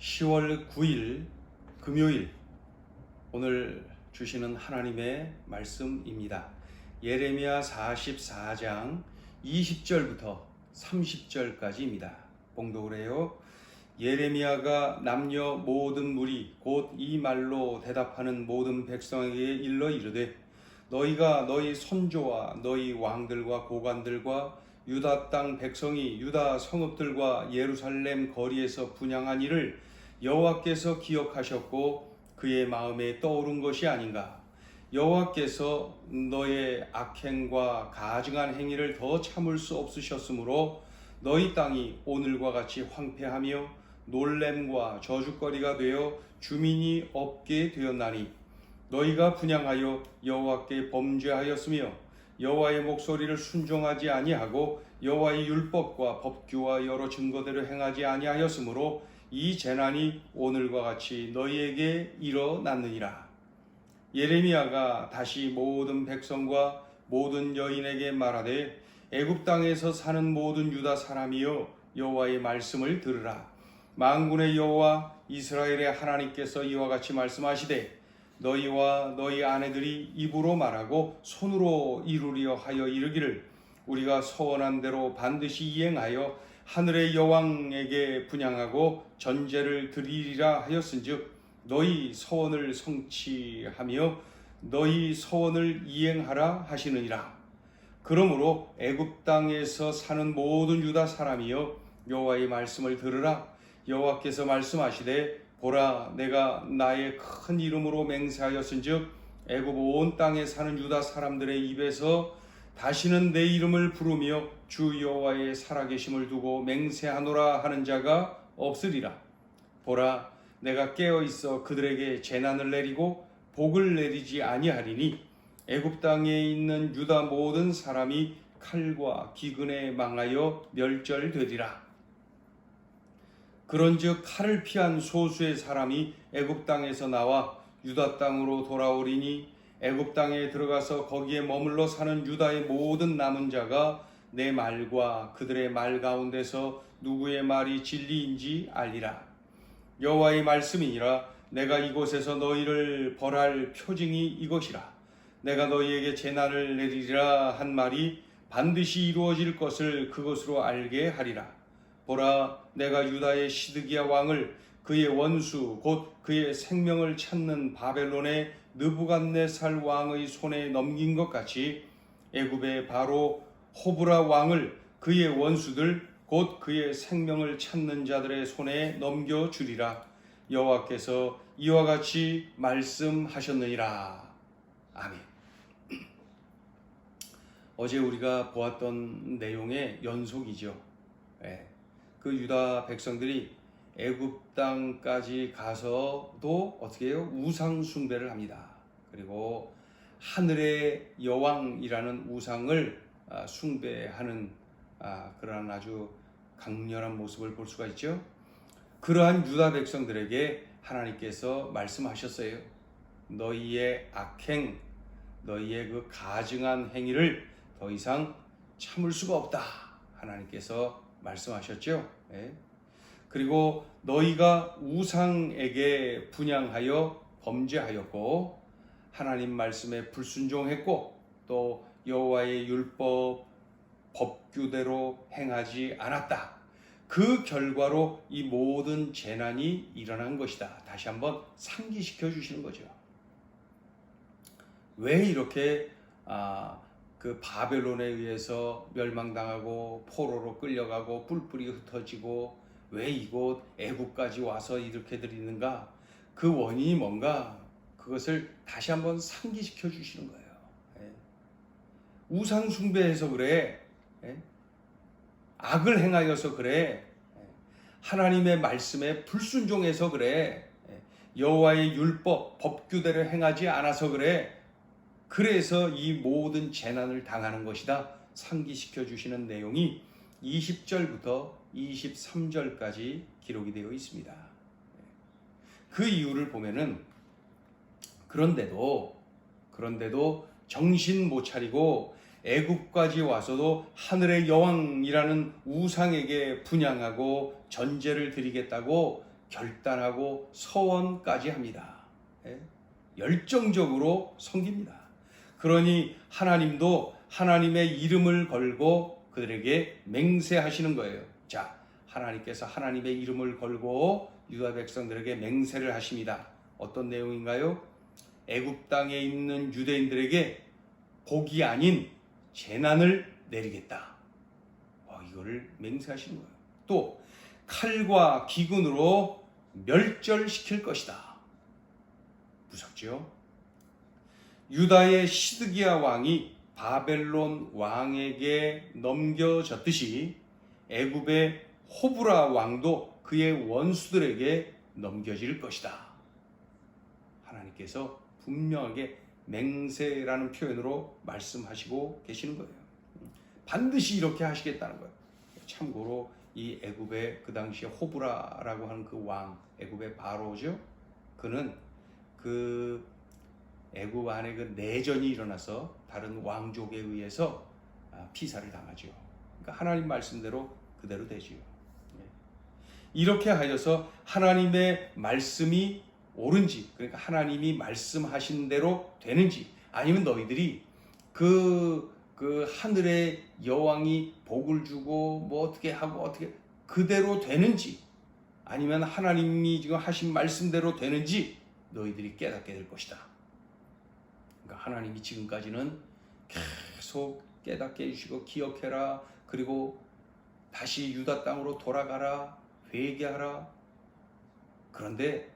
10월 9일 금요일 오늘 주시는 하나님의 말씀입니다. 예레미야 44장 20절부터 30절까지입니다. 봉독을 해요. 예레미야가 남녀 모든 무리 곧 이 말로 대답하는 모든 백성에게 일러 이르되 너희가 너희 선조와 너희 왕들과 고관들과 유다 땅 백성이 유다 성읍들과 예루살렘 거리에서 분향한 일을 여호와께서 기억하셨고 그의 마음에 떠오른 것이 아닌가. 여호와께서 너의 악행과 가증한 행위를 더 참을 수 없으셨으므로 너희 땅이 오늘과 같이 황폐하며 놀램과 저주거리가 되어 주민이 없게 되었나니 너희가 분향하여 여호와께 범죄하였으며 여호와의 목소리를 순종하지 아니하고 여호와의 율법과 법규와 여러 증거대로 행하지 아니하였으므로 이 재난이 오늘과 같이 너희에게 일어났느니라. 예레미야가 다시 모든 백성과 모든 여인에게 말하되 애굽 땅에서 사는 모든 유다 사람이여 여호와의 말씀을 들으라. 만군의 여호와 이스라엘의 하나님께서 이와 같이 말씀하시되 너희와 너희 아내들이 입으로 말하고 손으로 이루려 하여 이르기를 우리가 서원한 대로 반드시 이행하여 하늘의 여왕에게 분향하고 전제를 드리리라 하였은즉 너희 서원을 성취하며 너희 서원을 이행하라 하시느니라. 그러므로 애굽 땅에서 사는 모든 유다 사람이여 여호와의 말씀을 들으라. 여호와께서 말씀하시되 보라 내가 나의 큰 이름으로 맹세하였은즉 애굽 온 땅에 사는 유다 사람들의 입에서 다시는 내 이름을 부르며 주 여호와의 살아계심을 두고 맹세하노라 하는 자가 없으리라. 보라 내가 깨어있어 그들에게 재난을 내리고 복을 내리지 아니하리니 애굽 땅에 있는 유다 모든 사람이 칼과 기근에 망하여 멸절되리라. 그런즉 칼을 피한 소수의 사람이 애굽 땅에서 나와 유다 땅으로 돌아오리니 애굽 땅에 들어가서 거기에 머물러 사는 유다의 모든 남은 자가 내 말과 그들의 말 가운데서 누구의 말이 진리인지 알리라. 여호와의 말씀이니라. 내가 이곳에서 너희를 벌할 표징이 이것이라. 내가 너희에게 재난을 내리리라 한 말이 반드시 이루어질 것을 그것으로 알게 하리라. 보라 내가 유다의 시드기야 왕을 그의 원수 곧 그의 생명을 찾는 바벨론의 느부갓네살 왕의 손에 넘긴 것 같이 애굽의 바로 호브라 왕을 그의 원수들 곧 그의 생명을 찾는 자들의 손에 넘겨주리라. 여호와께서 이와 같이 말씀하셨느니라. 아멘. 어제 우리가 보았던 내용의 연속이죠. 그 유다 백성들이 애굽 땅까지 가서도 어떻게 해요? 우상 숭배를 합니다. 그리고 하늘의 여왕이라는 우상을 숭배하는 그러한 아주 강렬한 모습을 볼 수가 있죠. 그러한 유다 백성들에게 하나님께서 말씀하셨어요. 너희의 악행, 너희의 그 가증한 행위를 더 이상 참을 수가 없다. 하나님께서 말씀하셨죠. 그리고 너희가 우상에게 분향하여 범죄하였고 하나님 말씀에 불순종했고 또 여호와의 율법 법규대로 행하지 않았다. 그 결과로 이 모든 재난이 일어난 것이다. 다시 한번 상기시켜 주시는 거죠. 왜 이렇게 그 바벨론에 의해서 멸망당하고 포로로 끌려가고 뿔뿔이 흩어지고 왜 이곳 애굽까지 와서 이렇게들 있는가? 그 원인이 뭔가? 그것을 다시 한번 상기시켜 주시는 거예요. 우상 숭배해서 그래. 악을 행하여서 그래. 하나님의 말씀에 불순종해서 그래. 여호와의 율법 법규대로 행하지 않아서 그래. 그래서 이 모든 재난을 당하는 것이다. 상기시켜 주시는 내용이 20절부터 23절까지 기록이 되어 있습니다. 그 이유를 보면은 그런데도 정신 못 차리고 애굽까지 와서도 하늘의 여왕이라는 우상에게 분향하고 전제를 드리겠다고 결단하고 서원까지 합니다. 예? 열정적으로 섬깁니다. 그러니 하나님도 하나님의 이름을 걸고 그들에게 맹세하시는 거예요. 자, 하나님께서 하나님의 이름을 걸고 유다 백성들에게 맹세를 하십니다. 어떤 내용인가요? 애굽 땅에 있는 유대인들에게 복이 아닌 재난을 내리겠다. 이거를 맹세하시는 거예요. 또 칼과 기근으로 멸절시킬 것이다. 무섭죠? 유다의 시드기야 왕이 바벨론 왕에게 넘겨졌듯이 애굽의 호브라 왕도 그의 원수들에게 넘겨질 것이다. 하나님께서 분명하게 맹세라는 표현으로 말씀하시고 계시는 거예요. 반드시 이렇게 하시겠다는 거예요. 참고로 이 애굽의 그 당시에 호브라라고 하는 그 왕, 애굽의 바로죠. 그는 그 애굽 안에 그 내전이 일어나서 다른 왕족에 의해서 피살을 당하죠. 그러니까 하나님 말씀대로 그대로 되지요. 이렇게 하여서 하나님의 말씀이 옳은지, 그러니까 하나님이 말씀하신 대로 되는지, 아니면 너희들이 그 하늘의 여왕이 복을 주고 뭐 어떻게 하고 어떻게 그대로 되는지, 아니면 하나님이 지금 하신 말씀대로 되는지 너희들이 깨닫게 될 것이다. 그러니까 하나님이 지금까지는 계속 깨닫게 해주시고 기억해라, 그리고 다시 유다 땅으로 돌아가라, 회개하라. 그런데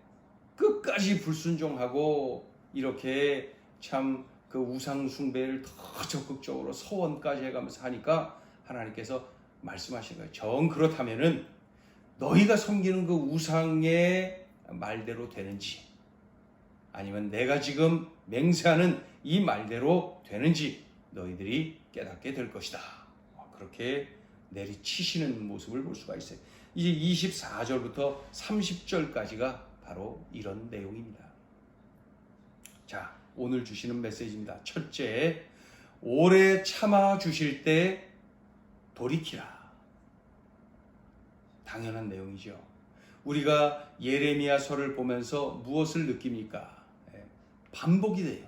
끝까지 불순종하고 이렇게 참 그 우상 숭배를 더 적극적으로 서원까지 해가면서 하니까 하나님께서 말씀하신 거예요. 정 그렇다면은 너희가 섬기는 그 우상의 말대로 되는지, 아니면 내가 지금 맹세하는 이 말대로 되는지 너희들이 깨닫게 될 것이다. 그렇게 내리치시는 모습을 볼 수가 있어요. 이제 24절부터 30절까지가 바로 이런 내용입니다. 자, 오늘 주시는 메시지입니다. 첫째, 오래 참아 주실 때 돌이키라. 당연한 내용이죠. 우리가 예레미야서를 보면서 무엇을 느낍니까? 반복이 돼요.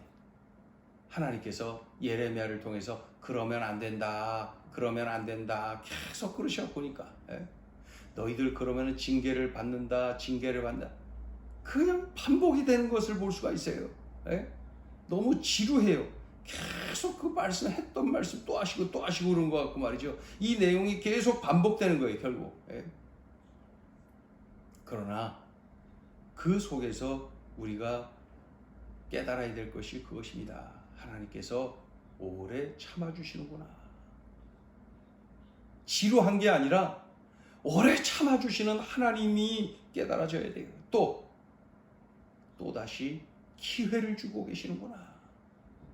하나님께서 예레미야를 통해서 그러면 안 된다, 그러면 안 된다 계속 그러셔 보니까 너희들 그러면 징계를 받는다, 징계를 받는다. 그냥 반복이 되는 것을 볼 수가 있어요. 너무 지루해요. 계속 그 말씀, 했던 말씀 또 하시고 또 하시고 그런 것 같고 말이죠. 이 내용이 계속 반복되는 거예요, 결국. 그러나 그 속에서 우리가 깨달아야 될 것이 그것입니다. 하나님께서 오래 참아주시는구나. 지루한 게 아니라 오래 참아주시는 하나님이 깨달아져야 돼요. 또다시 기회를 주고 계시는구나.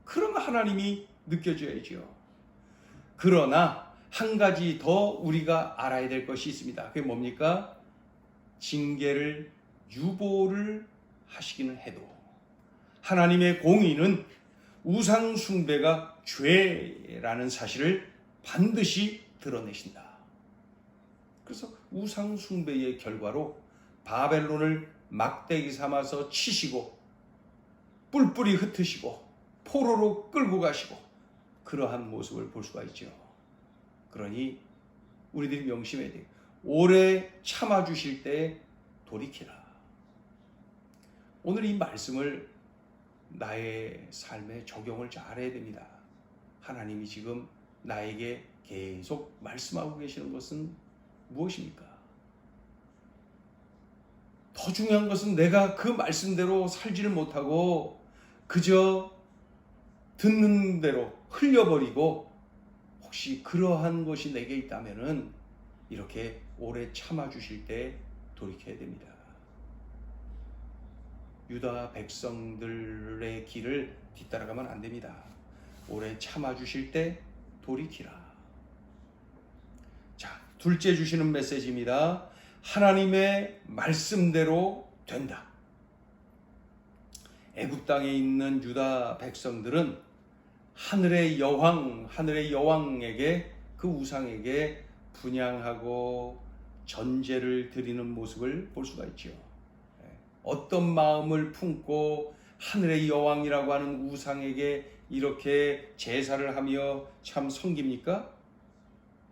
그런 하나님이 느껴져야죠. 그러나 한 가지 더 우리가 알아야 될 것이 있습니다. 그게 뭡니까? 징계를 유보를 하시기는 해도 하나님의 공의는 우상 숭배가 죄라는 사실을 반드시 드러내신다. 그래서 우상 숭배의 결과로 바벨론을 막대기 삼아서 치시고 뿔뿔이 흩으시고 포로로 끌고 가시고 그러한 모습을 볼 수가 있죠. 그러니 우리들이 명심해야 돼요. 오래 참아주실 때 돌이키라. 오늘 이 말씀을 나의 삶에 적용을 잘해야 됩니다. 하나님이 지금 나에게 계속 말씀하고 계시는 것은 무엇입니까? 더 중요한 것은 내가 그 말씀대로 살지를 못하고 그저 듣는 대로 흘려버리고 혹시 그러한 것이 내게 있다면은 이렇게 오래 참아주실 때 돌이켜야 됩니다. 유다 백성들의 길을 뒤따라가면 안 됩니다. 오래 참아주실 때 돌이키라. 자, 둘째 주시는 메시지입니다. 하나님의 말씀대로 된다. 애굽 땅에 있는 유다 백성들은 하늘의 여왕에게 그 우상에게 분향하고 전제를 드리는 모습을 볼 수가 있죠. 어떤 마음을 품고 하늘의 여왕이라고 하는 우상에게 이렇게 제사를 하며 참 섬깁니까?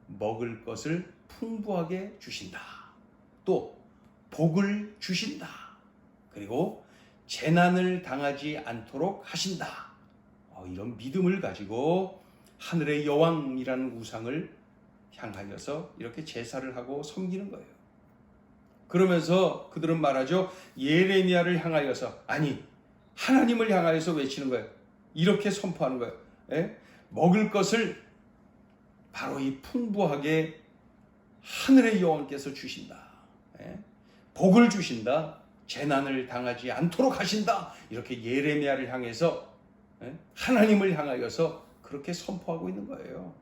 먹을 것을 풍부하게 주신다. 또 복을 주신다. 그리고 재난을 당하지 않도록 하신다. 이런 믿음을 가지고 하늘의 여왕이라는 우상을 향하여서 이렇게 제사를 하고 섬기는 거예요. 그러면서 그들은 말하죠. 예레미야를 향하여서, 아니 하나님을 향하여서 외치는 거예요. 이렇게 선포하는 거예요. 먹을 것을 바로 이 풍부하게 하늘의 여왕께서 주신다. 복을 주신다. 재난을 당하지 않도록 하신다. 이렇게 예레미야를 향해서, 하나님을 향하여서 그렇게 선포하고 있는 거예요.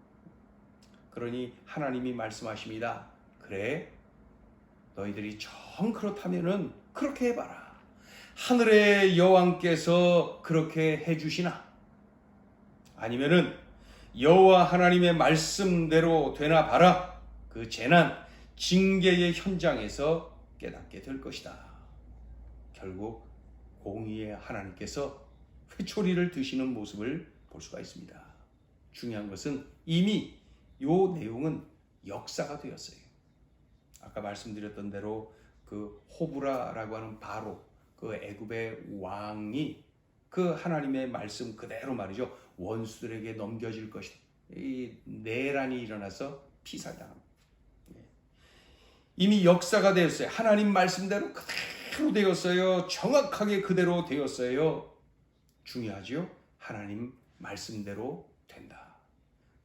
그러니 하나님이 말씀하십니다. 그래, 너희들이 정 그렇다면은 그렇게 해봐라. 하늘의 여왕께서 그렇게 해주시나? 아니면은 여호와 하나님의 말씀대로 되나 봐라. 그 재난, 징계의 현장에서 깨닫게 될 것이다. 결국 공의의 하나님께서 회초리를 드시는 모습을 볼 수가 있습니다. 중요한 것은 이미 이 내용은 역사가 되었어요. 아까 말씀드렸던 대로 그 호브라라고 하는 바로 그 애굽의 왕이 그 하나님의 말씀 그대로 말이죠. 원수들에게 넘겨질 것이다. 이 내란이 일어나서 피살당합니다. 이미 역사가 되었어요. 하나님 말씀대로 그대로 되었어요. 정확하게 그대로 되었어요. 중요하죠? 하나님 말씀대로 된다.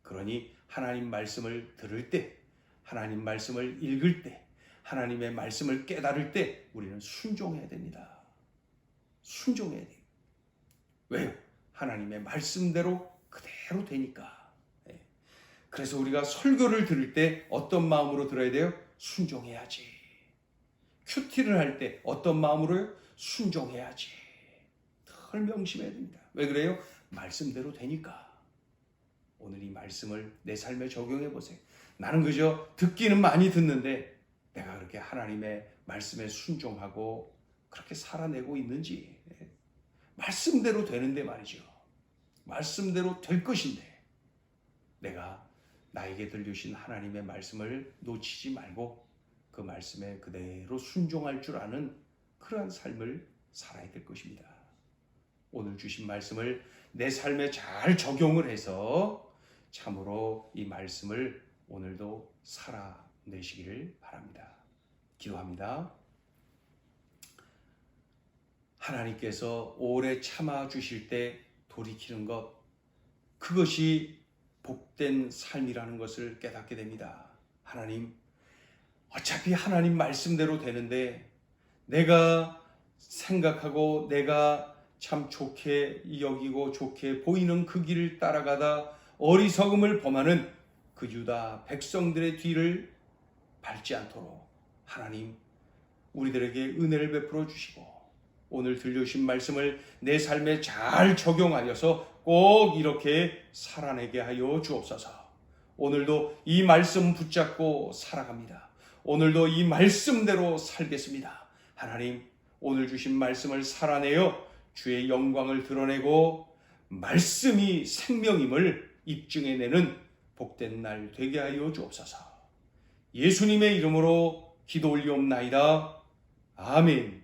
그러니 하나님 말씀을 들을 때, 하나님 말씀을 읽을 때, 하나님의 말씀을 깨달을 때 우리는 순종해야 됩니다. 순종해야 돼요. 왜요? 하나님의 말씀대로 그대로 되니까. 그래서 우리가 설교를 들을 때 어떤 마음으로 들어야 돼요? 순종해야지. 큐티를 할 때 어떤 마음으로요? 순종해야지. 늘 명심해야 됩니다. 왜 그래요? 말씀대로 되니까. 오늘 이 말씀을 내 삶에 적용해 보세요. 나는 그저 듣기는 많이 듣는데 내가 그렇게 하나님의 말씀에 순종하고 그렇게 살아내고 있는지. 말씀대로 되는데 말이죠. 말씀대로 될 것인데 내가 나에게 들려주신 하나님의 말씀을 놓치지 말고 그 말씀에 그대로 순종할 줄 아는 그러한 삶을 살아야 될 것입니다. 오늘 주신 말씀을 내 삶에 잘 적용을 해서 참으로 이 말씀을 오늘도 살아내시기를 바랍니다. 기도합니다. 하나님께서 오래 참아주실 때 돌이키는 것, 그것이 복된 삶이라는 것을 깨닫게 됩니다. 하나님, 어차피 하나님 말씀대로 되는데 내가 생각하고 내가 참 좋게 여기고 좋게 보이는 그 길을 따라가다 어리석음을 범하는 그 유다 백성들의 뒤를 밟지 않도록 하나님 우리들에게 은혜를 베풀어 주시고 오늘 들려주신 말씀을 내 삶에 잘 적용하여서 꼭 이렇게 살아내게 하여 주옵소서. 오늘도 이 말씀 붙잡고 살아갑니다. 오늘도 이 말씀대로 살겠습니다. 하나님, 오늘 주신 말씀을 살아내어 주의 영광을 드러내고 말씀이 생명임을 입증해내는 복된 날 되게 하여 주옵소서. 예수님의 이름으로 기도 올리옵나이다. 아멘.